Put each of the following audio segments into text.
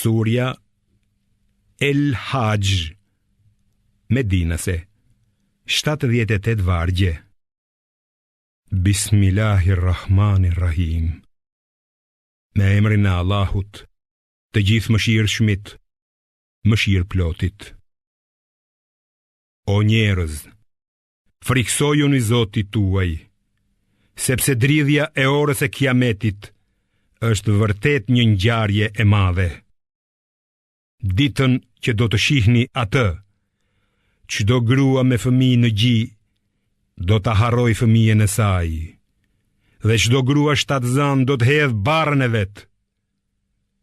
Surja El Hajj, Medinase, 78 vargje. Bismillahirrahmanirrahim. Me emrin e Allahut, të gjithë mëshirshmit, mëshirëplotit. O njerëz, friksojuni Zotit tuaj, sepse dridhja e orës e kiametit është vërtet një ngjarje e madhe. Ditën që do të shihni atë, çdo grua me fëmijë në gji do ta harroj fëmijën e saj, dhe çdo grua shtatzan do të hedh barrën e vet.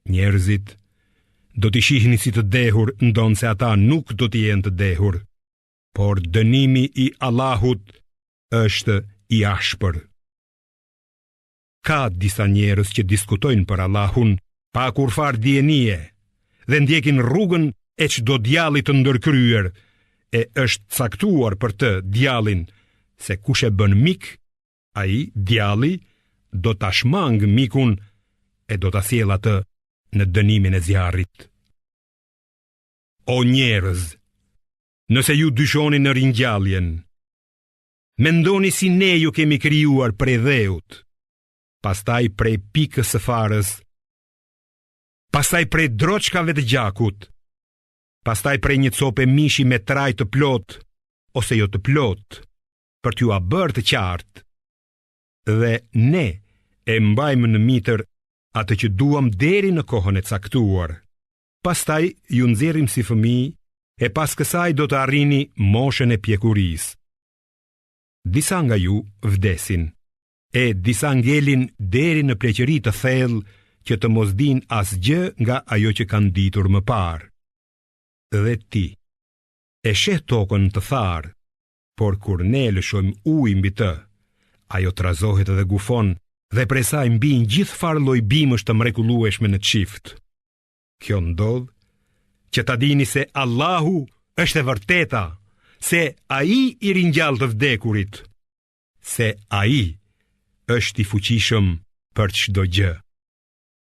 Njerëzit do t'i shihni si të dehur, ndonse ata nuk do t'i jenë të dehur, por dënimi i Allahut është i ashpër. Ka disa njerëz që diskutojnë për Allahun pa kurfar dienie dhe ndjekin rrugën e çdo djalli të ndërkryer, e është caktuar për të djallin se kush e bën mik, ai djalli do ta shmang mikun e do ta sjellë atë në dënimin e zjarrit. O njerëz, nëse ju dyshoni në ringjalljen, mendoni si ne ju kemi krijuar prej dheut, pastaj prej pikës së farës, pastaj prej droçkave të gjakut, pastaj prej një cope mishi me traj të plot ose jo të plot, për t'ju a bërë të qartë. Dhe ne e mbajmë në mitër atë që duam deri në kohën e caktuar. Pastaj ju nxjerrim si fëmijë e pas kësaj do të arrini moshën e pjekurisë. Disa nga ju vdesin, e disa ngelin deri në pleqëri të thellë që të mos din asgjë nga ajo që kanë ditur më parë. Dhe ti e sheh tokën të tharë, por kur ne lëshojmë ujë mbi të, ajo trazohet dhe gufon, dhe prej saj mbijnë gjithë farë lloj bimësh të mrekullueshme në çift. Kjo ndodh që ta dini se Allahu është e vërteta, se ai i ringjall të vdekurit, se ai është i fuqishëm për çdo gjë,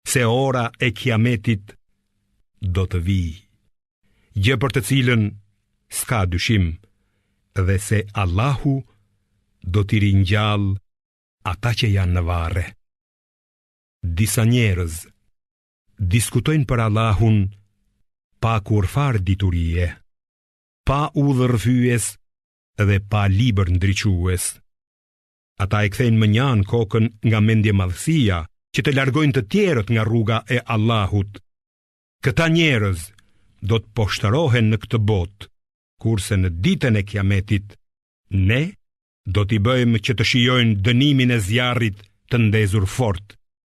se ora e kiametit do të vijë, gjë për të cilën s'ka dyshim, dhe se Allahu do t'i ringjall ata që janë në varre. Disa njerëz diskutojnë për Allahun pa kurfar diturie, pa udhërrëfyes dhe pa libër ndriques. Ata e kthejnë mënjan kokën nga mendje madhësia që të largojnë të tjerët nga rruga e Allahut. Këta njerëz do të poshtërohen në këtë botë, kurse në ditën e kiametit ne do t'i bëjmë që të shijojnë dënimin e zjarrit të ndezur fort,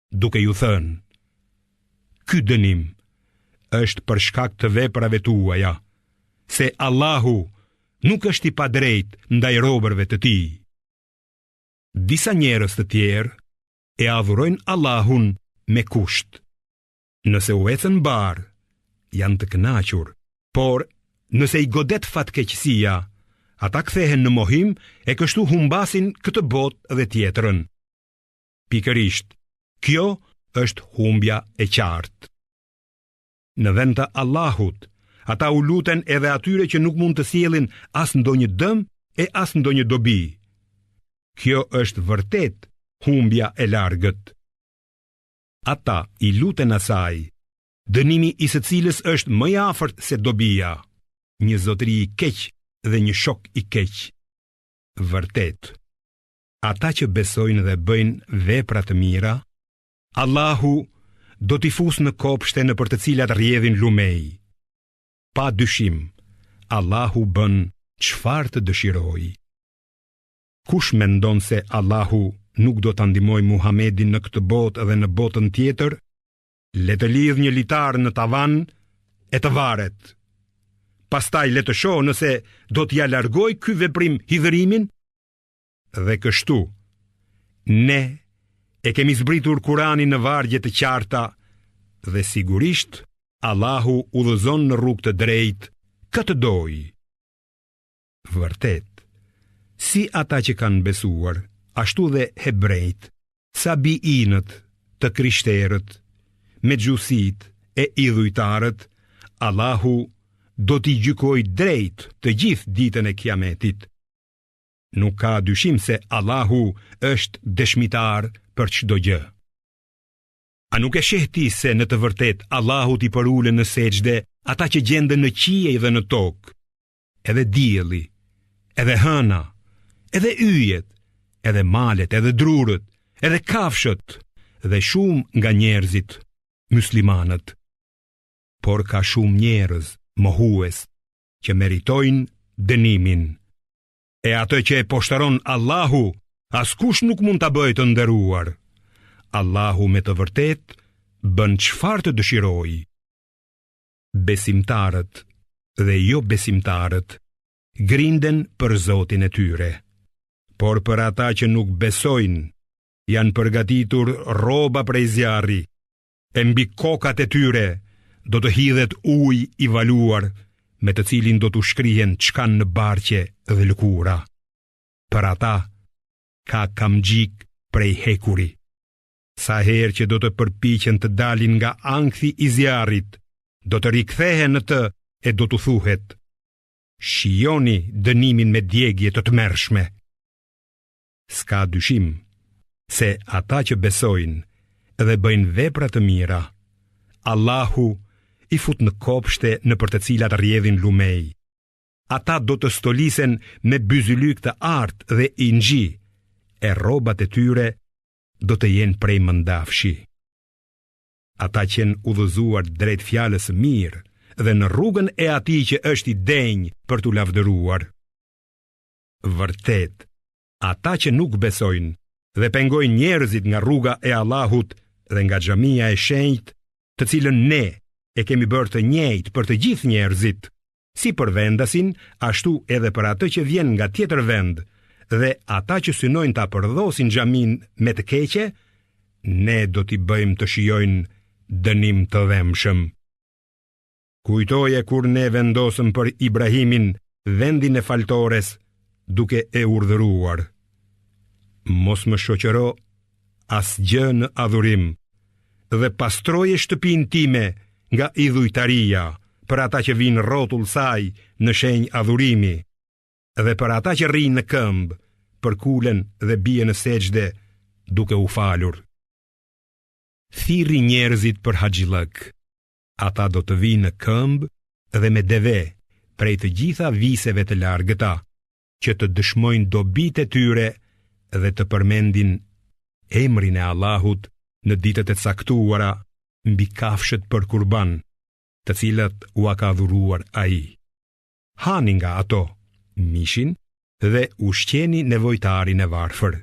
duke ju thënë: ky dënim është për shkak të veprave tuaja, se Allahu nuk është i padrejt ndaj robërve të tij. Disa njerëz të tjerë e adhurojnë Allahun me kusht. Nëse u ecën bar, janë të kënaqur, por nëse i godet fatkeqësia, ata kthehen në mohim e kështu humbasin këtë botë dhe tjetrën. Pikërisht, kjo është humbja e qartë. Në vend të Allahut, ata u luten edhe atyre që nuk mund të sjellin as ndonjë dëm e as ndonjë dobi. Kjo është vërtet humbja e largët. Ata i luten asaj, dënimi i së cilës është më i afërt se dobia, një zotëri i keq dhe një shok i keq. Vërtet, ata që besojnë dhe bëjnë vepra të mira, Allahu do t'i fusë në kopshte në për të cilat rrjedhin lumej. Pa dyshim, Allahu bën çfarë të dëshirojë. Kush mendon se Allahu nuk do ta ndihmojë Muhamedit në këtë botë dhe në botën tjetër, le të lidh një litar në tavan e të varet. Pastaj le të shohë nëse do t'ja largoj ky veprim hidhërimin. Dhe kështu, ne e kemi zbritur Kur'anin në vargje të qarta dhe sigurisht Allahu udhëzon në rrugë të drejtë këtë doj. Vërtet, si ata që kanë besuar, ashtu dhe hebrejt, sabiinët, të krishterët, me gjusit e idhujtarët, Allahu do t'i gjykoj drejt të gjithë ditën e Kiametit. Nuk ka dyshim se Allahu është dëshmitar për çdo gjë. A nuk e sheh ti se në të vërtet Allahu t'i përulën në sejdë ata që gjenden në qiej dhe në tokë, edhe dielli, edhe hëna, edhe yjet, edhe malet, edhe drurët, edhe kafshët, dhe shumë nga njerëzit, muslimanët. Por ka shumë njerëz mohues që meritojnë dënimin. E atë që e poshtëron Allahu, askush nuk mund ta bëjë të nderuar. Allahu me të vërtet bën çfarë të dëshirojë. Besimtarët dhe jo besimtarët grinden për Zotin e tyre. Por për ata që nuk besojnë, janë përgatitur rroba prej zjarri, e mbi kokat e tyre do të hidhet ujë i valuar, me të cilin do të shkrihen çka në barqe dhe lëkura. Për ata ka kamxhik prej hekuri. Sa herë që do të përpiqen të dalin nga ankthi i zjarrit, do të rikthehen në të e do të thuhet: shijoni dënimin me djegje të tmerrshme. S'ka dyshim se ata që besojnë dhe bëjnë vepra të mira, Allahu i fut në kopshte në për të cilat rrjedhin lumej. Ata do të stolisen me byzylyk të artë dhe ingji, e rrobat e tyre do të jenë prej mëndafshi. Ata qenë udhëzuar drejt fjalës mirë dhe në rrugën e atij që është i denjë për t'u lavdëruar. Vërtet, ata që nuk besojnë dhe pengojnë njerëzit nga rruga e Allahut dhe nga xhamia e shenjtë, të cilën ne e kemi bërë të njëjtë për të gjithë njerëzit, si për vendasin, ashtu edhe për atë që vjen nga tjetër vend, dhe ata që synojnë ta përdhosin xhamin me të keqe, ne do t'i bëjmë të shijojnë dënim të dhemshëm. Kujtoje kur ne vendosëm për Ibrahimin vendin e faltores, duke e urdhëruar: mos më shoqëro asgjë në adhurim, dhe pastroje shtëpinë time nga idhujtaria, për ata që vinë rrotull saj në shenjë adhurimi, dhe për ata që rrinë në këmbë, përkulen dhe bie në sejdë duke u falur. Thirri njerëzit për haxhillëk. Ata do të vinë në këmbë dhe me deve prej të gjitha viseve të largëta, që të dëshmojnë dobitë e tyre dhe të përmendin emrin e Allahut në ditët e caktuara mbi kafshët për kurban, të cilat ua ka dhuruar ai. Hani nga ato mishin dhe ushqeni nevojtarin e varfër.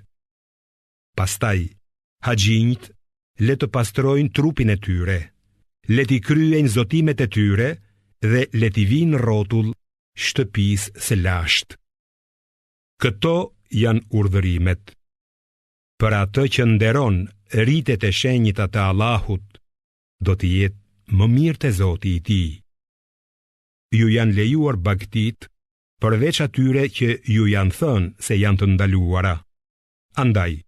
Pastaj, haxhinjt le të pastrojnë trupin e tyre, le t'i kryejnë zotimet e tyre dhe le t'i vinë rrotull shtëpisë së lashtë. Këto janë urdhërimet. Për atë që nderon rritet e shenjta të Allahut, do të jetë më mirë te Zoti i tij. Ju janë lejuar bagtit, përveç atyre që ju janë thënë se janë të ndaluara. Andaj,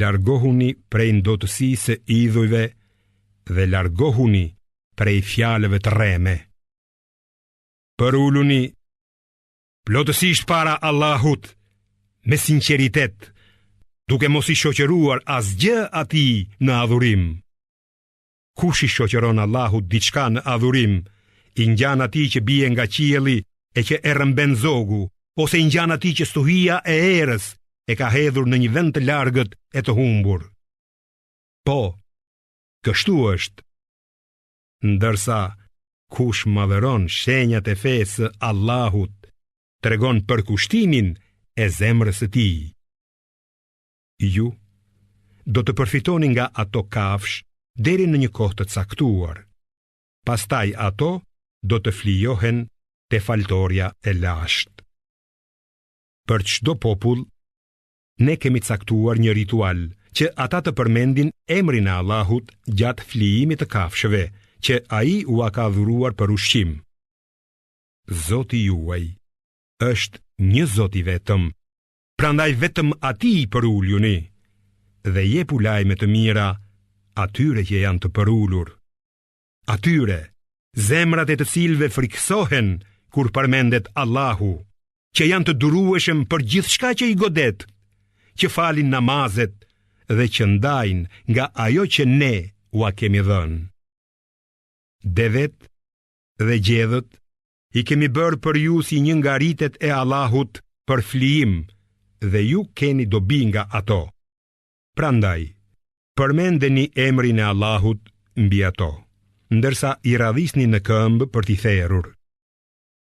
largohuni prej ndotësisë së idhujve dhe largohuni prej fjalëve të rreme. Përuluni plotësisht para Allahut me sinqeritet, duke mos i shoqëruar asgjë atij në adhurim. Kush i shoqëron Allahut diçka në adhurim, i ngjan atij që bie nga qielli e që e rrëmben zogu, ose i ngjan atij që stuhia e erës e ka hedhur në një vend të largët e të humbur. Po, kështu është. Ndërsa kush madhëron shenjat e fesë së Allahut, tregon përkushtimin e zemrës së tij. Ju do të përfitoni nga ato kafsh deri në një kohë të caktuar. Pastaj ato do të flijohen te faltoria e lashtë. Për çdo popull ne kemi caktuar një ritual që ata të përmendin emrin e Allahut gjatë flijimit të kafshëve, që ai ua ka dhuruar për ushqim. Zoti juaj është një Zot i vetëm, prandaj vetëm atij përuljuni dhe jepu lajme të mira atyre që janë të përulur. atyre zemrat e të cilëve friksohen kur përmendet Allahu, që janë të durueshëm për gjithçka që i godet, që falin namazet dhe që ndajnë nga ajo që ne ua kemi dhënë. Devet dhe gjedhët i kemi bërë për ju si një nga ritet e Allahut për flijim, dhe ju keni dobi nga ato. Prandaj, përmendeni emrin e Allahut mbi ato, ndërsa i radhisni në këmbë për t'i therrur.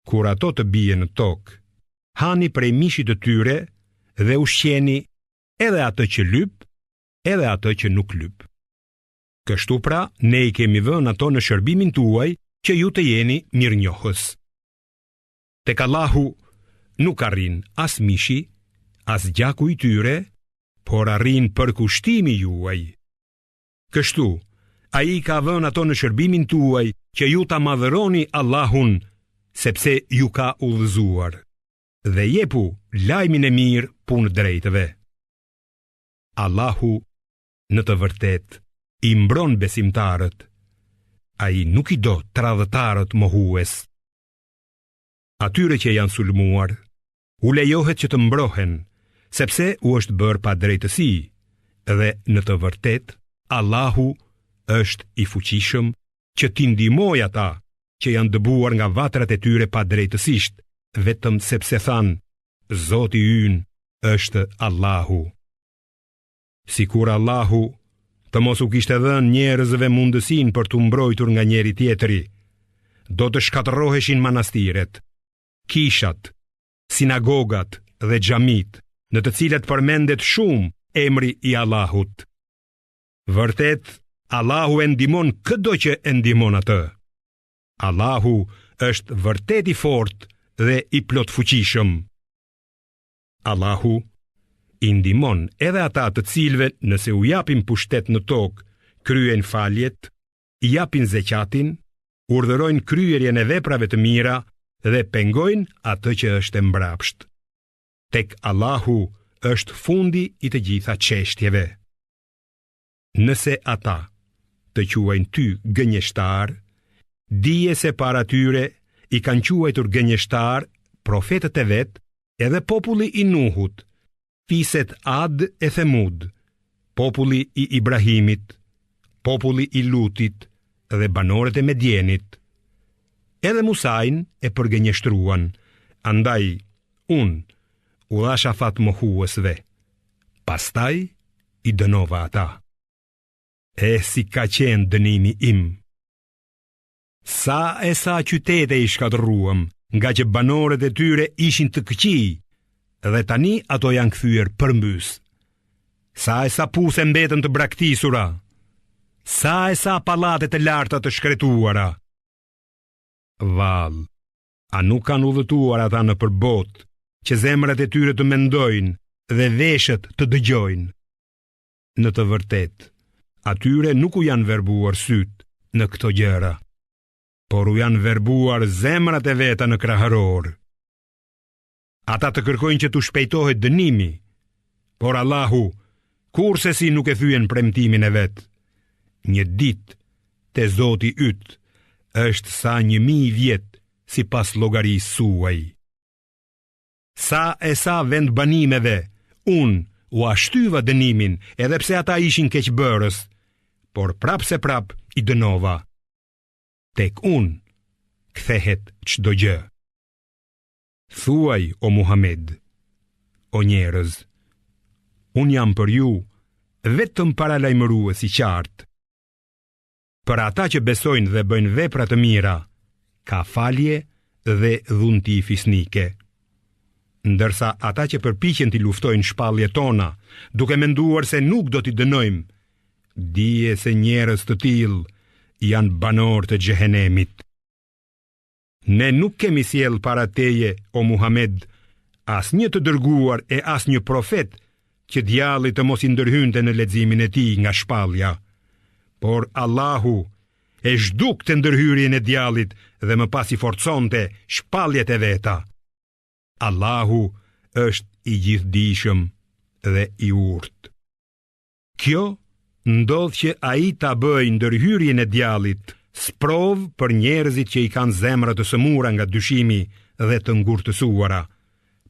Kur ato të bie në tokë, hani prej mishit të tyre dhe ushqeni edhe atë që lyp, edhe atë që nuk lyp. Kështu pra, ne i kemi vënë ato në shërbimin tuaj që ju të jeni mirënjohës. Tek Allahu nuk arrin as mishi, as gjaku i tyre, por arrin përkushtimi juaj. Kështu, ai ka vënë ato në shërbimin tuaj që ju ta madhëroni Allahun, sepse ju ka udhëzuar, dhe jepu lajmin e mirë punë drejtëve. Allahu në të vërtet i mbron besimtarët, ai nuk i do tradhëtarët mohues. Atyre që janë sulmuar, u lejohet që të mbrohen, sepse u është bërë pa drejtësi, dhe në të vërtet Allahu është i fuqishëm që t'i ndihmojë ata që janë dëbuar nga vatrat e tyre pa drejtësisht, vetëm sepse thanë, Zoti ynë është Allahu. Sikur Allahu të mos u kishte dhënë njerëzve mundësinë për t'u mbrojtur nga njeri tjetri, do të shkatërroheshin manastiret, kishat, sinagogat dhe xhamit, në të cilat përmendet shumë emri i Allahut. Vërtet, Allahu e ndihmon çdo që e ndihmon atë. Allahu është vërtet i fortë dhe i plot fuqishëm. Allahu i ndihmon edhe ata të cilëve nëse u japin pushtet në tokë, kryen faljet, i japin zeqatin, urdhërojnë kryerjen e veprave të mira dhe pengojnë atë që është e mbrapsht. Tek Allahu është fundi i të gjitha çështjeve. Nëse ata të quajnë ty gënjeshtar, dije se para tyre i kanë quajtur gënjeshtar profetët e vet, edhe populli i Nuhut, fiset Ad e Themud, populli i Ibrahimit, populli i Lutit dhe banorët e Medjenit. Edhe Musain e përgënjeshtruan, andaj unë u dha shafat mohuesve, pastaj i dënova ata. E si ka qenë dënimi im. Sa e sa qytete i shkatërruam, nga që banorët e tyre ishin të këqij, dhe tani ato janë kthyer përmbys. Sa e sa puse mbetën të braktisura, sa e sa pallate të larta të shkretuara. Vallë, a nuk kanë udhëtuar ata në përbot, që zemrat e tyre të mendojnë dhe veshët të dëgjojnë? Në të vërtet, atyre nuk u janë verbuar syt në këto gjëra, por u janë verbuar zemrat e veta në krahëror. Ata të kërkojnë që t'u shpejtohet dënimi, por Allahu kurse si nuk e thyen premtimin e vet. Një ditë te Zoti yt është sa 1000 vjet sipas llogarisë suaj. Sa e sa vend banimeve unë u ashtyva dënimin, edhe pse ata ishin keqbërës, por prap se prap i dënova. Tek unë kthehet çdo gjë. Thuaj, o Muhammed, o njerëz, unë jam për ju vetëm paralajmërues i qartë. Për ata që besojnë dhe bëjnë vepra të mira, ka falje dhe dhunti fisnike. Ndërsa ata që përpiqen t'i luftojnë shpalljet tona, duke menduar se nuk do t'i dënojmë, dije se njerëz të tillë janë banor të xhehenemit. Ne nuk kemi sjell para teje, o Muhammed, as një të dërguar e as një profet që djalli të mos i ndërhynte në leximin e tij nga shpallja. Por Allahu e zhdukte ndërhyrjen e djallit dhe më pas i forconte shpalljet e veta. Allahu është i gjithdijshëm dhe i urtë. Kjo ndodh që ai ta bëjë ndërhyrjen e djallit sprov për njerëzit që i kanë zemra të sëmura nga dyshimi dhe të ngurtësuara.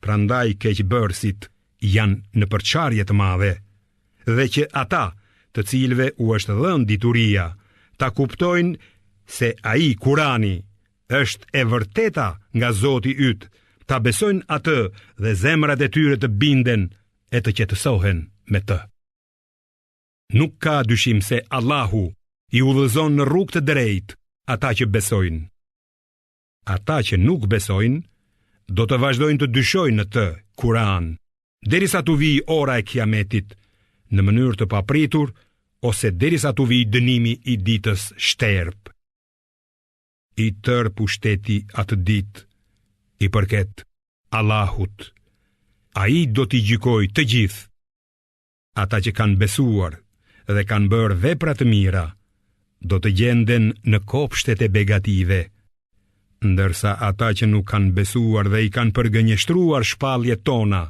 Prandaj keqbërësit janë në përçarje të madhe, dhe që ata, të cilëve u është dhënë dituria, ta kuptojnë se ai Kurani është e vërteta nga Zoti yt, ta besojnë atë dhe zemrat e tyre të binden e të qetësohen me të. Nuk ka dyshim se Allahu i udhëzon në rrugë të drejtë ata që besojnë. Ata që nuk besojnë do të vazhdojnë të dyshojnë në të Kur'an, derisa të vijë ora e Kiametit në mënyrë të papritur, ose derisa të vijë dënimi i ditës shterp. I tërë pushteti atë ditë i përket Allahut. Ai do t'i gjykojë të gjithë. Ata që kanë besuar dhe kanë bërë vepra të mira do të gjenden në kopshtet e begative, ndërsa ata që nuk kanë besuar dhe i kanë përgënjeshtruar shpalljet tona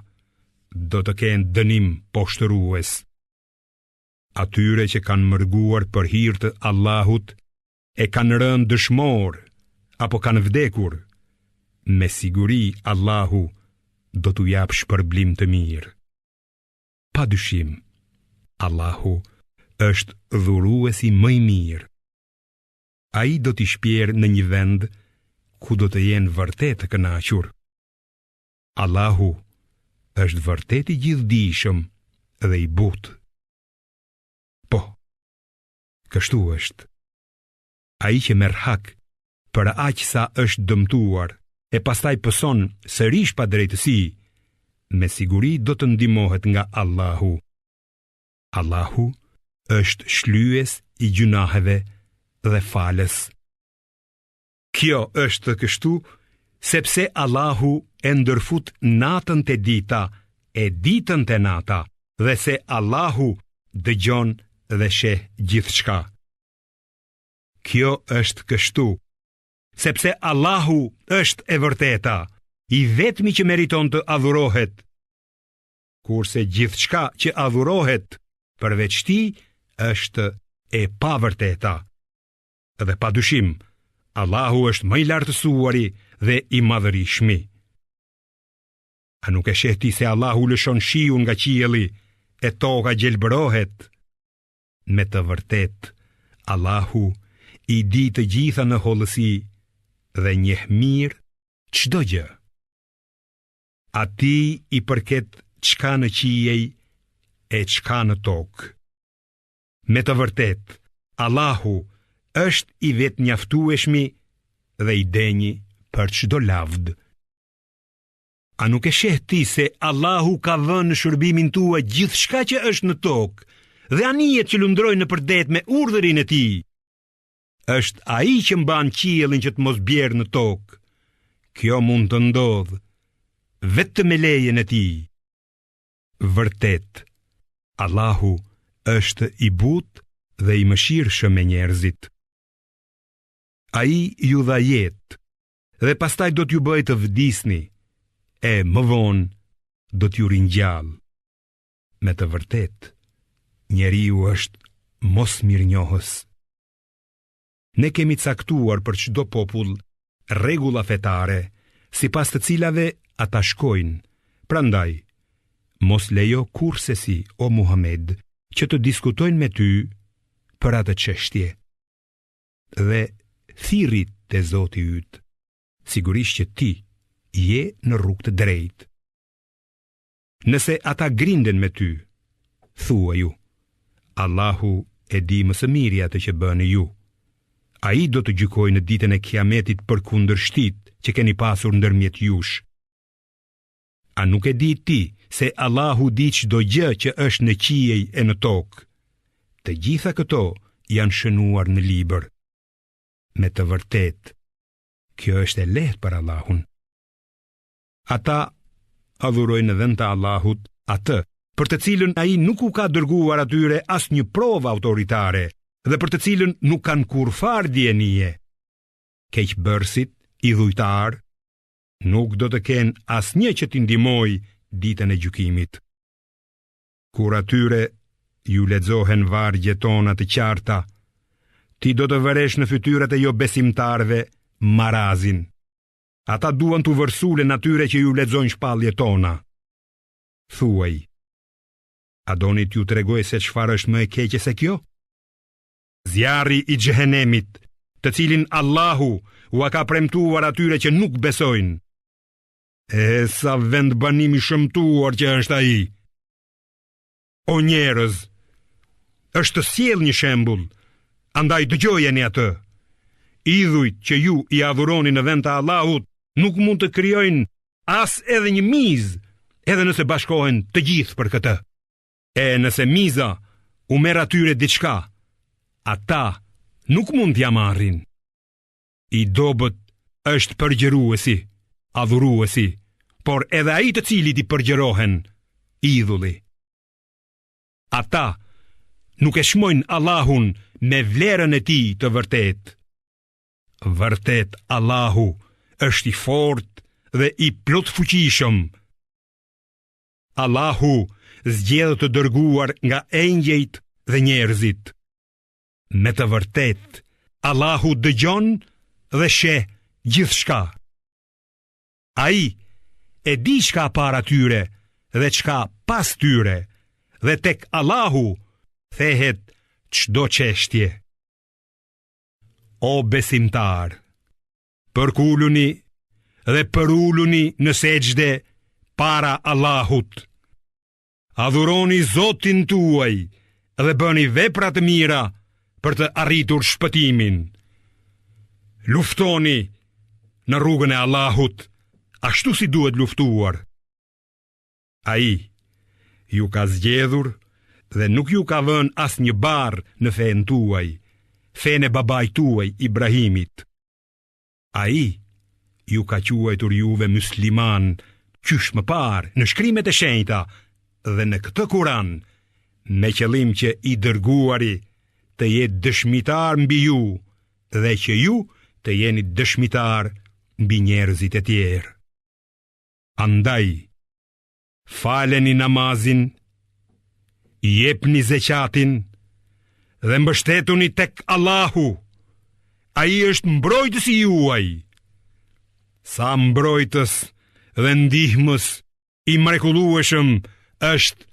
do të kenë dënim poshtërues. Atyre që kanë mërguar për hir të Allahut e kanë rënë dëshmor apo kanë vdekur, me siguri Allahu do t'u jap shpërblim të mirë. Pa dyshim, Allahu është dhuruesi më i mirë. Ai do t'i shpjerë në një vend ku do të jenë vërtet të kënaqur. Allahu është vërtet i gjithdijshëm dhe i butë. Po, kështu është. Ai që merr hak për aq sa është dëmtuar e pastaj pëson sërish pa drejtësi, me siguri do të ndihmohet nga Allahu. Allahu është shlyes i gjunaheve dhe falës. Kjo është kështu sepse Allahu e ndërfut natën te dita e ditën te nata, dhe se Allahu dëgjon dhe sheh gjithçka. Kjo është kështu sepse Allahu është e vërteta, i vetmi që meriton të adhurohet, kurse gjithçka që adhurohet përveç tij është e pavërteta. Dhe padyshim, Allahu është më i lartësuari dhe i madhërishtmi. A nuk e sheh ti se Allahu lëshon shiun nga qielli e toka gjelbërohet? Me të vërtet, Allahu i di të gjitha në hollësi dhe njeh mirë çdo gjë. Atij i përket çka në qiej e çka në tokë. Me të vërtet, Allahu është i vetë njaftueshmi dhe i denjë për çdo lavd. A nuk e sheh ti se Allahu ka vënë në shërbimin tuaj gjithçka që është në tokë dhe anijet që lundrojnë në përdet me urdhërin e tij? Është ai që mban qiellin që të mos bjerë në tokë. Kjo mund të ndodhë vetëm me lejen e tij. Vërtet, Allahu është i butë dhe i mëshirshëm me njerëzit. Ai ju dha jetë dhe pastaj do t'ju bëjë të vdisni, e më vonë do t'ju ringjallë. Me të vërtet, njeriu është mos mirënjohës. Ne kemi caktuar për çdo popull rregulla fetare, sipas të cilave ata shkojnë. Prandaj, mos lejo kurrësi, o Muhammed, që të diskutojnë me ty për atë çështje. Dhe thirrit te Zoti yt, sigurisht që ti je në rrugë të drejtë. Nëse ata grinden me ty, thuaj ju, Allahu e di më së miri atë që bëni ju. Ai do të gjykojë në ditën e Kiametit për kundërshtit që keni pasur ndërmjet jush. A nuk e di ti se Allahu di çdo gjë që është në qiej e në tokë? Të gjitha këto janë shënuar në libër. Me të vërtet, kjo është e lehtë për Allahun. Ata adhurojnë në vend të Allahut atë për të cilën ai nuk u ka dërguar atyre asnjë provë autoritare dhe për të cilën nuk kanë kurrë dienie. Keqbërësit, idhujtar, nuk do të kenë asnjë që t'i ndihmojë ditën e gjykimit. Kur atyre ju lexohen vargjet tona të qarta, ti do të vëresh në fytyrat e jo besimtarve marazin. Ata duan të vërsule natyre që ju lexojnë shpallje tona. Thuaj, a doni t'ju tregoj se çfarë është më e keqe se kjo? Zjarri i xhehenemit, të cilin Allahu u ka premtuar atyre që nuk besojnë. E sa vend banimi shëmtuar që është ai. O njerëz, është të sjell një shembull, andaj dëgjojeni atë. Idhujt që ju i adhuroni në vend të Allahut nuk mund të krijojnë as edhe një mizë, edhe nëse bashkohen të gjithë për këtë. E nëse miza u merr atyre diçka, ata nuk mund t'ja marrin. I dobët është përgjëruesi, adhuruesi, por edhe ai të cilit i përgjërohen, idhulli. Ata nuk e shmojnë Allahun me vlerën e tij të vërtet. Vërtet Allahu është i fortë dhe i plot fuqishëm. Allahu zgjedh të dërguar nga engjëjt dhe njerëzit. Me të vërtet, Allahu dëgjon dhe sheh gjithçka. Ai e di çka para tyre dhe çka pas tyre, dhe tek Allahu thehet çdo çështje. O besimtar, përkuluni dhe përuluni në sejdë para Allahut. Adhuroni Zotin tuaj dhe bëni vepra të mira për të arritur shpëtimin. Luftoni në rrugën e Allahut, ashtu si duhet luftuar. Ai ju ka zgjedhur dhe nuk ju ka vënë asnjë barr në fen tuaj, fen e babait tuaj Ibrahimit. Ai ju ka quajtur juve musliman qysh më parë në shkrimet e shenjta dhe në këtë Kur'an, me qëllim që i dërguari të jetë dëshmitar mbi ju dhe që ju të jeni dëshmitar mbi njerëzit e tjerë. Andaj, faleni namazin, jepni zeqatin dhe mbështetuni tek Allahu. Ai është mbrojtësi juaj. Sa mbrojtës dhe ndihmës i mrekullueshëm është